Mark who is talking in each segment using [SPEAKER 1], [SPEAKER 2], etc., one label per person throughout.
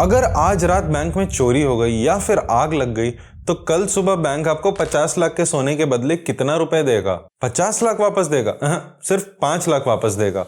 [SPEAKER 1] अगर आज रात बैंक में चोरी हो गई या फिर आग लग गई तो कल सुबह बैंक आपको 50 लाख के सोने के बदले कितना रुपए देगा? 50 लाख वापस देगा? सिर्फ 5 लाख वापस देगा।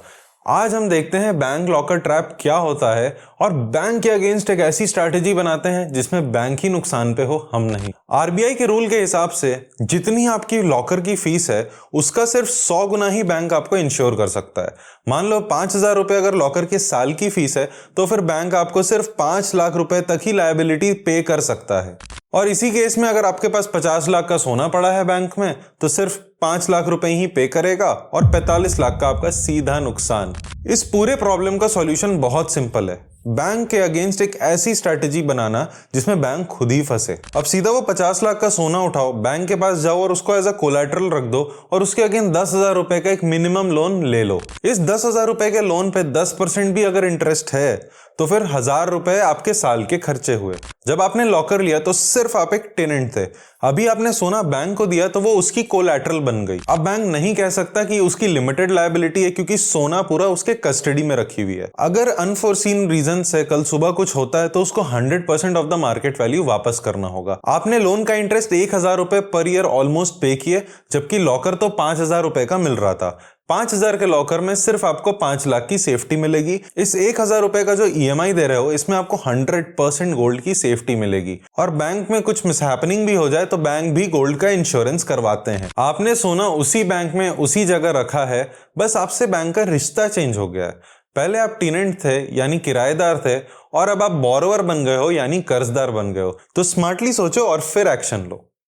[SPEAKER 1] आज हम देखते हैं बैंक लॉकर ट्रैप क्या होता है और बैंक के अगेंस्ट एक ऐसी स्ट्रैटेजी बनाते हैं जिसमें बैंक ही नुकसान पे हो, हम नहीं। आरबीआई के रूल के हिसाब से जितनी आपकी लॉकर की फीस है उसका सिर्फ 100 गुना ही बैंक आपको इंश्योर कर सकता है। मान लो 5,000 रुपए अगर लॉकर के साल की फीस है तो फिर बैंक आपको सिर्फ 5 लाख रुपए तक ही लायबिलिटी पे कर सकता है। और इसी केस में अगर आपके पास 50 लाख का सोना पड़ा है बैंक में तो सिर्फ 5 लाख रुपए ही पे करेगा और 45 लाख का आपका सीधा नुकसान। इस पूरे प्रॉब्लम का सॉल्यूशन बहुत सिंपल है, बैंक के अगेंस्ट एक ऐसी स्ट्रैटेजी बनाना जिसमें बैंक खुद ही फंसे। अब सीधा वो 50 लाख का सोना उठाओ, बैंक के पास जाओ और उसको एज अ कोलैटरल रख दो और उसके अगेंस्ट 10,000 रुपए का एक मिनिमम लोन ले लो। इस 10,000 रुपए के लोन पे 10% भी अगर इंटरेस्ट है तो फिर 1,000 रुपए आपके साल के खर्चे हुए। जब आपने लॉकर लिया तो सिर्फ आप एक टेनेंट थे, अभी आपने सोना बैंक को दिया तो वो उसकी कोलैटरल बन गई। अब बैंक नहीं कह सकता कि उसकी लिमिटेड लायबिलिटी है क्योंकि सोना पूरा उसके कस्टडी में रखी हुई है। अगर अनफोर्सीन रीजन से कल सुबह कुछ होता है तो उसको 100% ऑफ द मार्केट वैल्यू वापस करना होगा। आपने लोन का इंटरेस्ट 1,000 रुपए पर ईयर ऑलमोस्ट पे किए, जबकि लॉकर तो 5,000 रुपए का मिल रहा था। 5,000 के लॉकर में सिर्फ आपको 5 लाख की सेफ्टी मिलेगी। इस 1,000 रुपए का जो ईएमआई दे रहे हो इसमें आपको 100% गोल्ड की सेफ्टी मिलेगी। और बैंक में कुछ मिसहैपनिंग भी हो जाए तो बैंक भी गोल्ड का इंश्योरेंस करवाते हैं। आपने सोना उसी बैंक में उसी जगह रखा है, बस आपसे बैंक का रिश्ता चेंज हो गया है। पहले आप टेनेंट थे यानी किराएदार थे और अब आप बोरोवर बन गए हो यानी कर्जदार बन गए हो। तो स्मार्टली सोचो और फिर एक्शन लो।